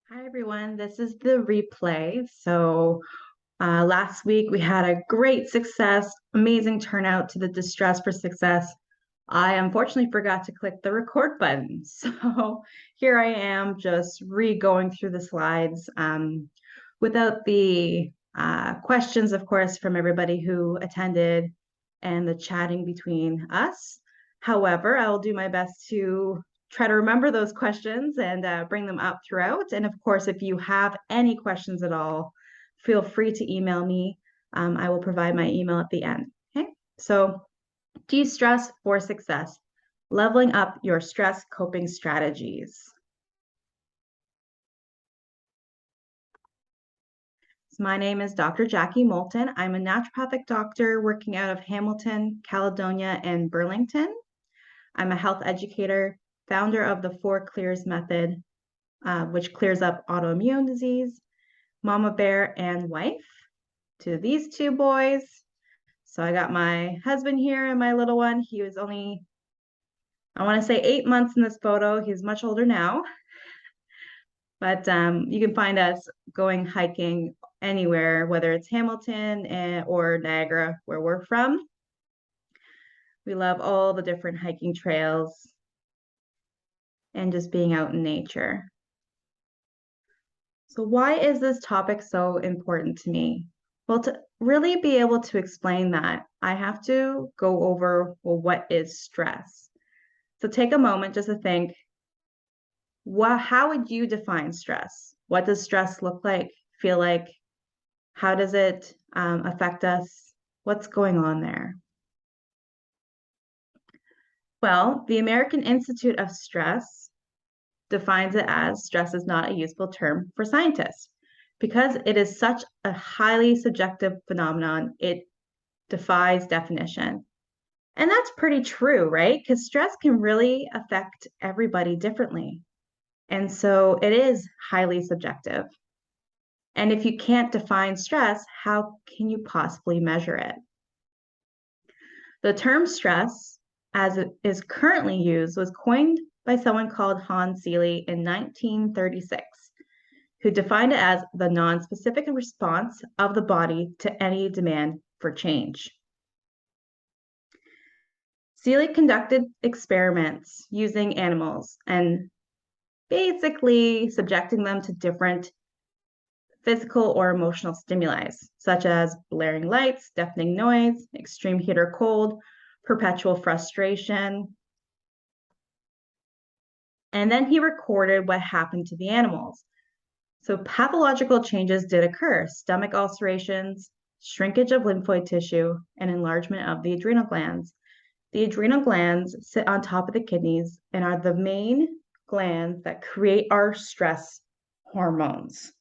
Hi, everyone. This is the replay. Last week we had a great success, amazing turnout to the DeStress for Success. I unfortunately forgot to click the record button. So here I am just re-going through the slides without the questions, of course, from everybody who attended and the chatting between us. However, I will do my best to try to remember those questions and bring them up throughout. And of course, if you have any questions at all, feel free to email me. I will provide my email at the end. Okay, so de-stress for success, leveling up your stress coping strategies. So my name is Dr. Jackie Moulton. I'm a naturopathic doctor working out of Hamilton, Caledonia, and Burlington. I'm a health educator, founder of the 4 Clears method, which clears up autoimmune disease, mama bear and wife to these 2 boys. So I got my husband here and my little one. He was only, I want to say 8 months in this photo. He's much older now. But you can find us going hiking anywhere, whether it's Hamilton or Niagara, where we're from. We love all the different hiking trails and just being out in nature. So why is this topic so important to me? Well, to really be able to explain that, I have to go over, well, what is stress? So take a moment just to think, how would you define stress? What does stress look like, feel like? How does it affect us? What's going on there? Well, the American Institute of Stress defines it as stress is not a useful term for scientists. Because it is such a highly subjective phenomenon, it defies definition. And that's pretty true, right? Because stress can really affect everybody differently. And so it is highly subjective. And if you can't define stress, how can you possibly measure it? The term stress, as it is currently used, was coined by someone called Hans Selye in 1936, who defined it as the non-specific response of the body to any demand for change. Selye conducted experiments using animals and basically subjecting them to different physical or emotional stimuli, such as blaring lights, deafening noise, extreme heat or cold, perpetual frustration. And then he recorded what happened to the animals. So pathological changes did occur: stomach ulcerations, shrinkage of lymphoid tissue, and enlargement of the adrenal glands. The adrenal glands sit on top of the kidneys and are the main glands that create our stress hormones.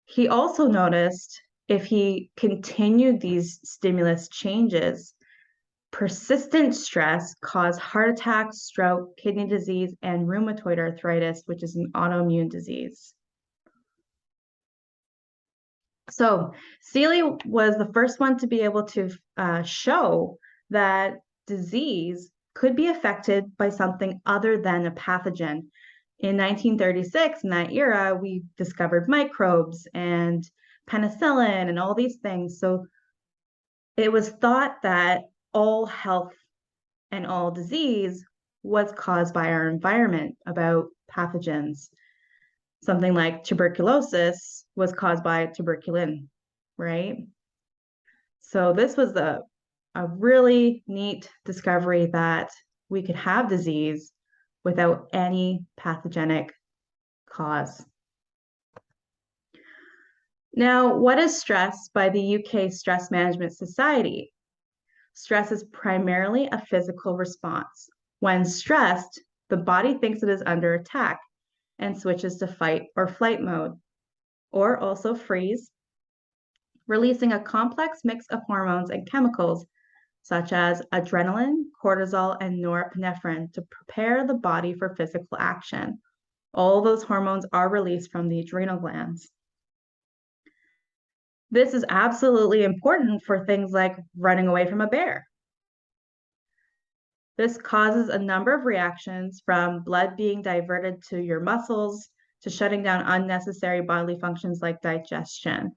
He also noticed if he continued these stimulus changes, persistent stress caused heart attack, stroke, kidney disease, and rheumatoid arthritis, which is an autoimmune disease. So Selye was the first one to be able to show that disease could be affected by something other than a pathogen. In 1936, in that era, we discovered microbes and penicillin and all these things. So it was thought that all health and all disease was caused by our environment, about pathogens. Something like tuberculosis was caused by tuberculin, right? So this was a really neat discovery that we could have disease without any pathogenic cause. Now, what is stress by the UK Stress Management Society? Stress is primarily a physical response. When stressed, the body thinks it is under attack and switches to fight or flight mode, or also freeze, releasing a complex mix of hormones and chemicals such as adrenaline, cortisol, and norepinephrine to prepare the body for physical action. All those hormones are released from the adrenal glands. This is absolutely important for things like running away from a bear. This causes a number of reactions from blood being diverted to your muscles to shutting down unnecessary bodily functions like digestion.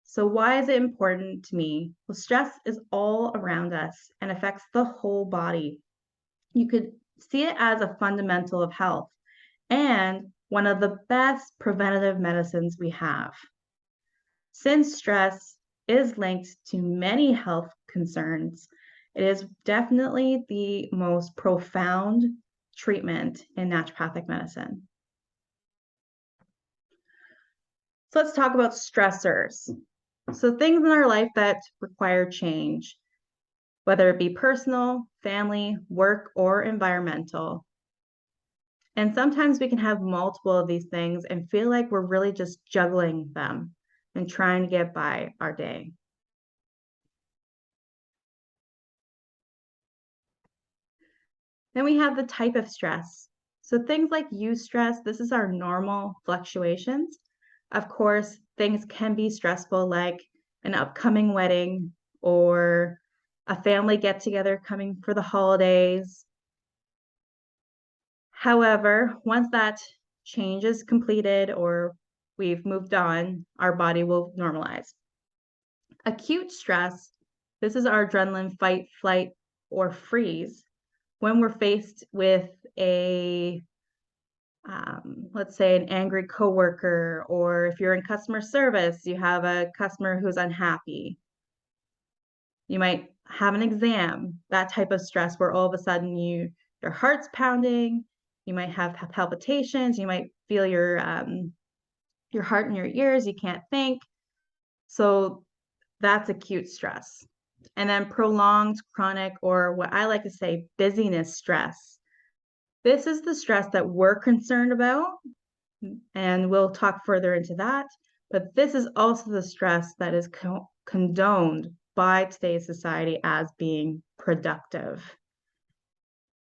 So why is it important to me? Well, stress is all around us and affects the whole body. You could see it as a fundamental of health and one of the best preventative medicines we have. Since stress is linked to many health concerns, it is definitely the most profound treatment in naturopathic medicine. So let's talk about stressors. So things in our life that require change, whether it be personal, family, work, or environmental. And sometimes we can have multiple of these things and feel like we're really just juggling them and trying to get by our day. Then we have the type of stress. So things like eustress, this is our normal fluctuations. Of course, things can be stressful like an upcoming wedding or a family get together coming for the holidays. However, once that change is completed or we've moved on, our body will normalize. Acute stress, this is our adrenaline fight, flight, or freeze when we're faced with let's say an angry coworker, or if you're in customer service, you have a customer who's unhappy. You might have an exam, that type of stress where all of a sudden your heart's pounding, you might have palpitations, you might feel your heart in your ears, you can't think. So that's acute stress. And then prolonged chronic, or what I like to say, busyness stress. This is the stress that we're concerned about, and we'll talk further into that. But this is also the stress that is condoned by today's society as being productive.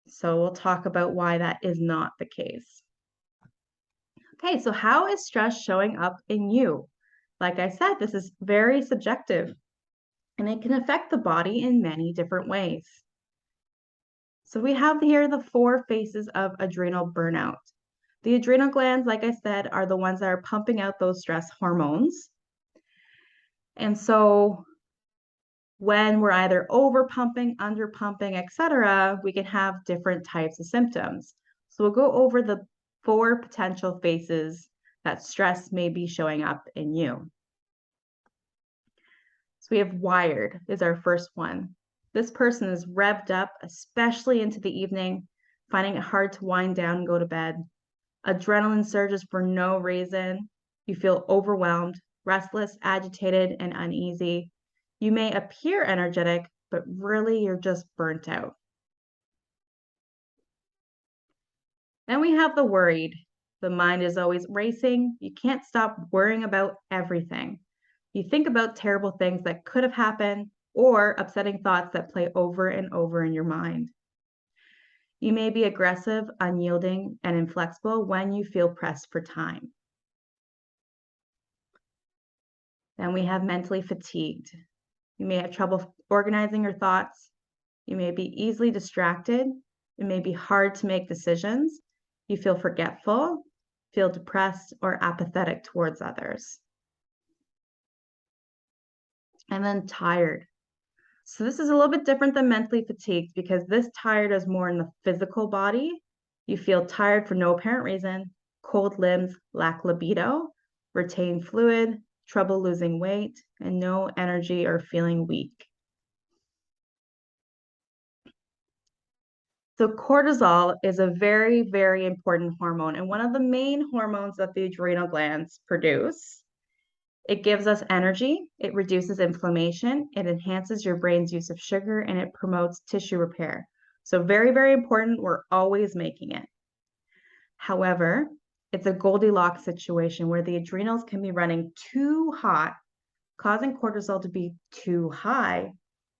So we'll talk about why that is not the case. Okay, so how is stress showing up in you? Like I said, this is very subjective, and it can affect the body in many different ways. So we have here the 4 phases of adrenal burnout. The adrenal glands, like I said, are the ones that are pumping out those stress hormones. And so when we're either over pumping, under pumping, etc., we can have different types of symptoms. So we'll go over the 4 potential phases that stress may be showing up in you. So we have wired is our first one. This person is revved up, especially into the evening, finding it hard to wind down and go to bed. Adrenaline surges for no reason. You feel overwhelmed, restless, agitated, and uneasy. You may appear energetic, but really you're just burnt out. Then we have the worried. The mind is always racing. You can't stop worrying about everything. You think about terrible things that could have happened or upsetting thoughts that play over and over in your mind. You may be aggressive, unyielding, and inflexible when you feel pressed for time. Then we have mentally fatigued. You may have trouble organizing your thoughts. You may be easily distracted. It may be hard to make decisions. You feel forgetful, feel depressed, or apathetic towards others. And then tired. So this is a little bit different than mentally fatigued because this tired is more in the physical body. You feel tired for no apparent reason, cold limbs, lack libido, retain fluid, trouble losing weight, and no energy or feeling weak. So cortisol is a very, very important hormone and one of the main hormones that the adrenal glands produce. It gives us energy, it reduces inflammation, it enhances your brain's use of sugar, and it promotes tissue repair. So very, very important. We're always making it. However, it's a Goldilocks situation where the adrenals can be running too hot, causing cortisol to be too high,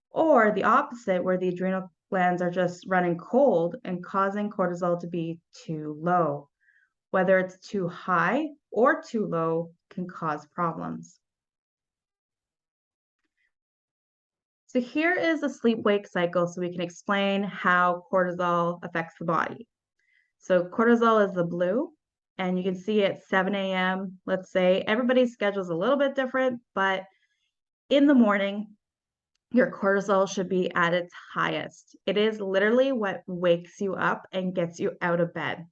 or the opposite, where the adrenal glands are just running cold and causing cortisol to be too low. Whether it's too high or too low can cause problems. So here is a sleep-wake cycle so we can explain how cortisol affects the body. So cortisol is the blue, and you can see at 7 a.m., let's say. Everybody's schedule is a little bit different, but in the morning, your cortisol should be at its highest. It is literally what wakes you up and gets you out of bed.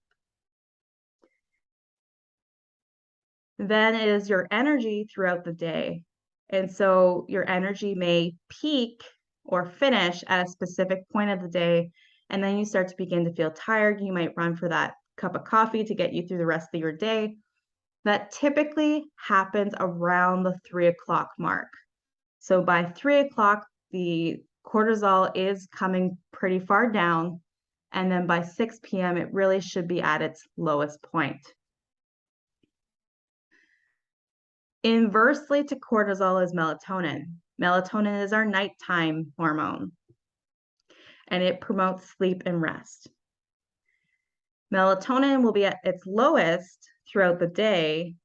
Then it is your energy throughout the day. And so your energy may peak or finish at a specific point of the day. And then you start to begin to feel tired. You might run for that cup of coffee to get you through the rest of your day. That typically happens around the 3 o'clock mark. So by 3 o'clock, the cortisol is coming pretty far down. And then by 6 p.m., it really should be at its lowest point. Inversely to cortisol is melatonin. Melatonin is our nighttime hormone, and it promotes sleep and rest. Melatonin will be at its lowest throughout the day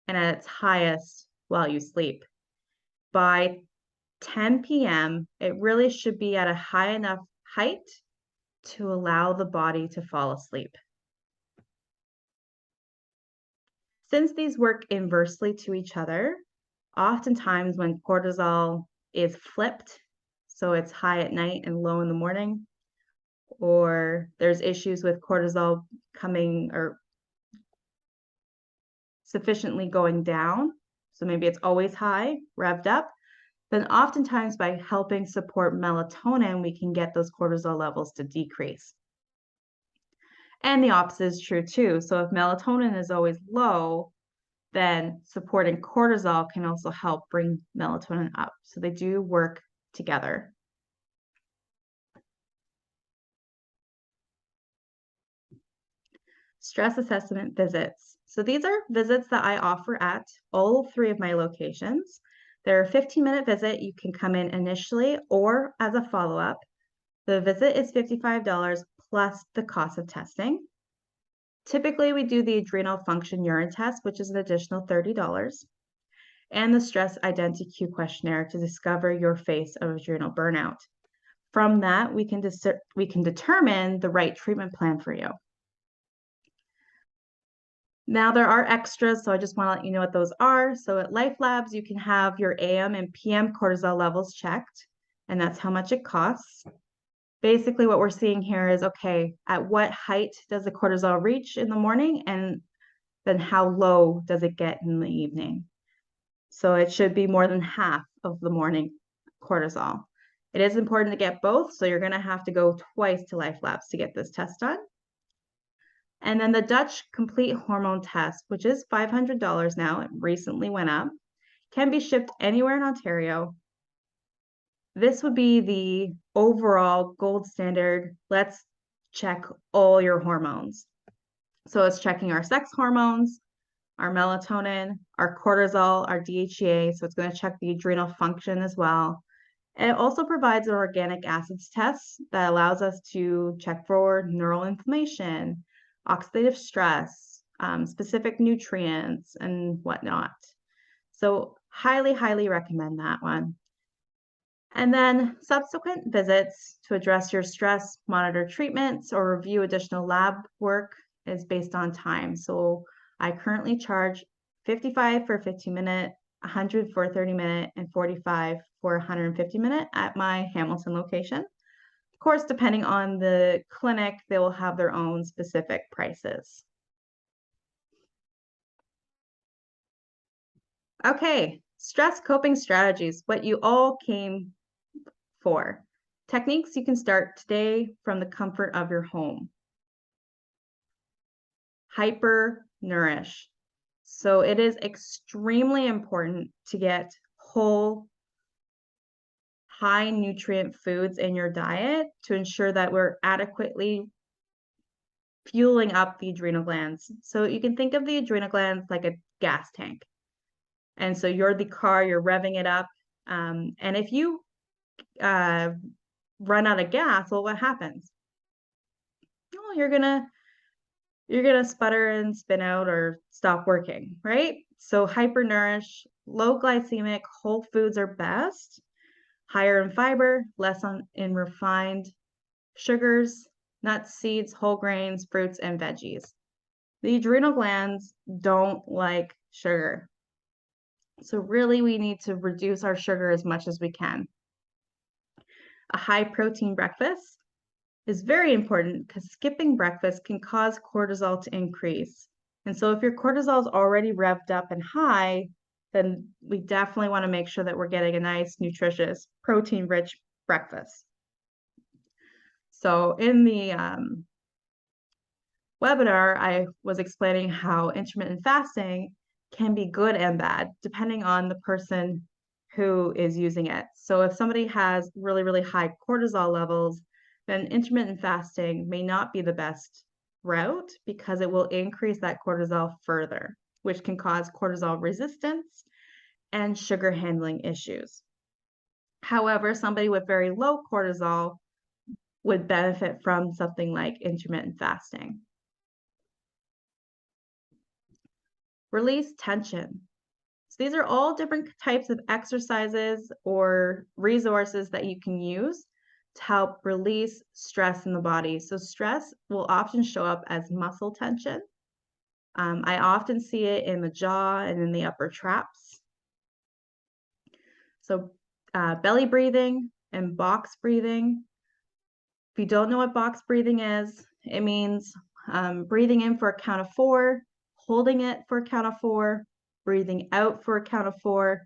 and at its highest while you sleep. By 10 p.m., it really should be at a high enough height to allow the body to fall asleep. Since these work inversely to each other, oftentimes when cortisol is flipped, so it's high at night and low in the morning, or there's issues with cortisol coming or sufficiently going down, so maybe it's always high, revved up, then oftentimes by helping support melatonin, we can get those cortisol levels to decrease. And the opposite is true too. So if melatonin is always low, then supporting cortisol can also help bring melatonin up. So they do work together. Stress assessment visits. So these are visits that I offer at all 3 of my locations. They're a 15-minute visit. You can come in initially or as a follow-up. The visit is $55 plus the cost of testing. Typically, we do the adrenal function urine test, which is an additional $30, and the stress identity questionnaire to discover your phase of adrenal burnout. From that, we can determine the right treatment plan for you. Now there are extras, so I just want to let you know what those are. So at Life Labs, you can have your AM and PM cortisol levels checked, and that's how much it costs. Basically, what we're seeing here is, okay, at what height does the cortisol reach in the morning, and then how low does it get in the evening? So it should be more than half of the morning cortisol. It is important to get both, so you're going to have to go twice to Life Labs to get this test done. And then the Dutch complete hormone test, which is $500 now, it recently went up, can be shipped anywhere in Ontario. This would be the overall gold standard. Let's check all your hormones. So it's checking our sex hormones, our melatonin, our cortisol, our DHEA. So it's going to check the adrenal function as well. And it also provides an organic acids test that allows us to check for neural inflammation, oxidative stress, specific nutrients, and whatnot. So highly, highly recommend that one. And then subsequent visits to address your stress, monitor treatments, or review additional lab work is based on time. So I currently charge $55 for a 15-minute, $100 for a 30-minute, and $45 for a 150-minute at my Hamilton location. Of course, depending on the clinic, they will have their own specific prices. Okay, stress coping strategies, what you all came for. Techniques you can start today from the comfort of your home. Hyper nourish. So it is extremely important to get whole, high nutrient foods in your diet to ensure that we're adequately fueling up the adrenal glands. So you can think of the adrenal glands like a gas tank. And so you're the car, you're revving it up. And if you run out of gas, well, what happens? Oh, you're gonna sputter and spin out or stop working, right? So hypernourish, low glycemic, whole foods are best. higher in fiber, less in refined sugars, nuts, seeds, whole grains, fruits, and veggies. The adrenal glands don't like sugar. So really we need to reduce our sugar as much as we can. A high protein breakfast is very important because skipping breakfast can cause cortisol to increase. And so if your cortisol is already revved up and high, then we definitely want to make sure that we're getting a nice, nutritious, protein-rich breakfast. So in the webinar, I was explaining how intermittent fasting can be good and bad, depending on the person who is using it. So if somebody has really, really high cortisol levels, then intermittent fasting may not be the best route because it will increase that cortisol further, which can cause cortisol resistance and sugar handling issues. However, somebody with very low cortisol would benefit from something like intermittent fasting. Release tension. So these are all different types of exercises or resources that you can use to help release stress in the body. So stress will often show up as muscle tension. I often see it in the jaw and in the upper traps. So belly breathing and box breathing. If you don't know what box breathing is, it means breathing in for a count of 4, holding it for a count of 4, breathing out for a count of 4,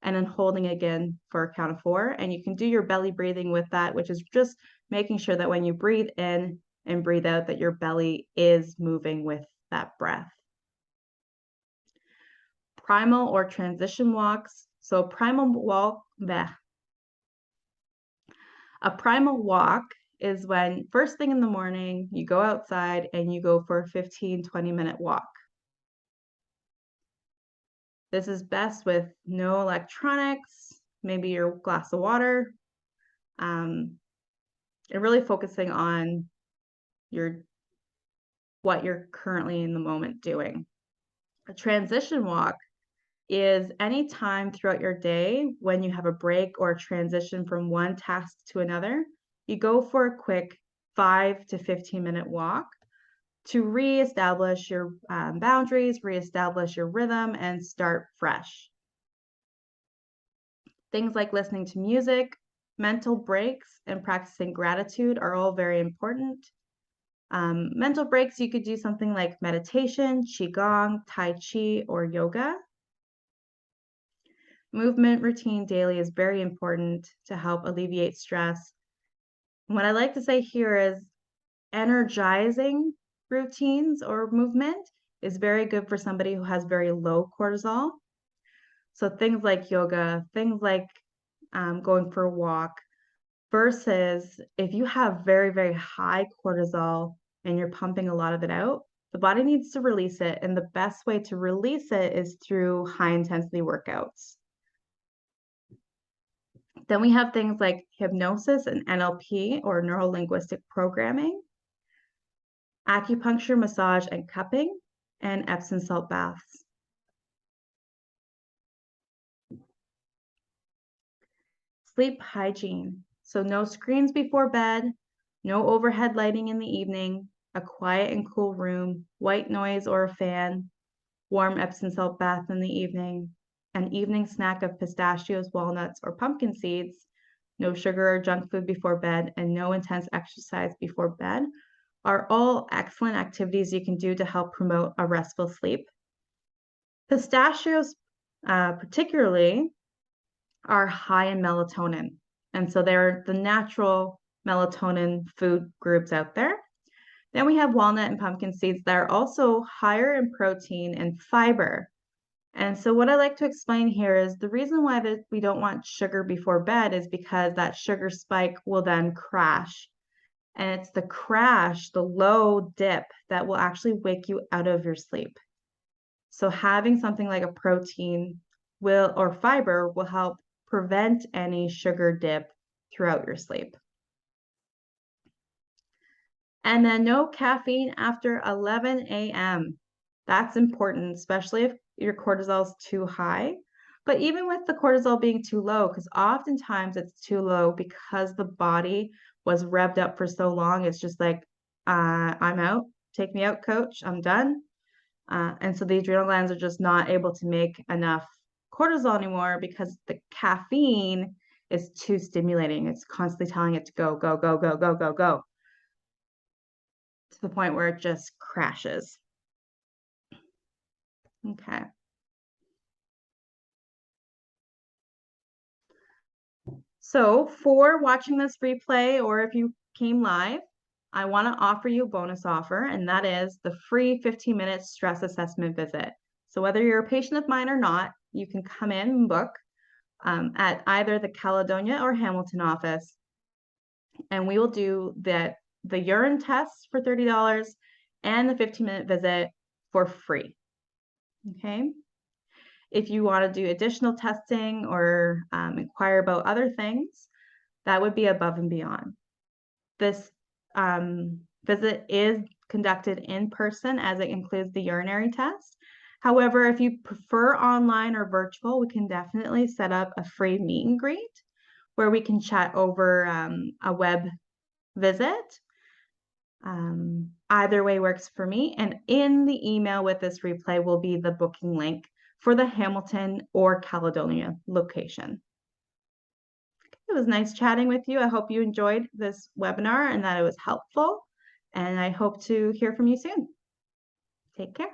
and then holding again for a count of 4. And you can do your belly breathing with that, which is just making sure that when you breathe in and breathe out, that your belly is moving with that breath. Primal or transition walks. So a primal walk is when first thing in the morning, you go outside and you go for a 15, 20-minute walk. This is best with no electronics, maybe your glass of water, and really focusing on what you're currently in the moment doing. A transition walk is any time throughout your day when you have a break or a transition from one task to another, you go for a quick 5 to 15-minute walk to reestablish your boundaries, reestablish your rhythm, and start fresh. Things like listening to music, mental breaks, and practicing gratitude are all very important. Mental breaks, you could do something like meditation, qigong, tai chi, or yoga. Movement routine daily is very important to help alleviate stress. What I like to say here is energizing routines or movement is very good for somebody who has very low cortisol. So things like yoga, things like going for a walk, versus if you have very, very high cortisol and you're pumping a lot of it out, the body needs to release it. And the best way to release it is through high intensity workouts. Then we have things like hypnosis and NLP, or neuro-linguistic programming, acupuncture, massage, and cupping, and Epsom salt baths. Sleep hygiene. So no screens before bed, no overhead lighting in the evening, a quiet and cool room, white noise or a fan, warm Epsom salt bath in the evening, an evening snack of pistachios, walnuts, or pumpkin seeds, no sugar or junk food before bed, and no intense exercise before bed are all excellent activities you can do to help promote a restful sleep. Pistachios, particularly, are high in melatonin. And so they're the natural melatonin food groups out there. Then we have walnut and pumpkin seeds that are also higher in protein and fiber. And so what I like to explain here is the reason why we don't want sugar before bed is because that sugar spike will then crash. And it's the crash, the low dip, that will actually wake you out of your sleep. So having something like a protein or fiber will help prevent any sugar dip throughout your sleep. And then no caffeine after 11 a.m. That's important, especially if your cortisol is too high. But even with the cortisol being too low, because oftentimes it's too low because the body was revved up for so long, it's just like, I'm out, take me out, coach, I'm done. And so the adrenal glands are just not able to make enough cortisol anymore because the caffeine is too stimulating. It's constantly telling it to go, go, go, go, go, go, go, to the point where it just crashes. Okay. So for watching this replay, or if you came live, I want to offer you a bonus offer, and that is the free 15-minute stress assessment visit. So whether you're a patient of mine or not, you can come in and book at either the Caledonia or Hamilton office, and we will do the urine test for $30 and the 15-minute visit for free. Okay. If you want to do additional testing or inquire about other things, that would be above and beyond. This visit is conducted in person, as it includes the urinary test. However, if you prefer online or virtual, we can definitely set up a free meet and greet where we can chat over a web visit. Either way works for me. And in the email with this replay will be the booking link for the Hamilton or Caledonia location. It was nice chatting with you. I hope you enjoyed this webinar and that it was helpful. And I hope to hear from you soon. Take care.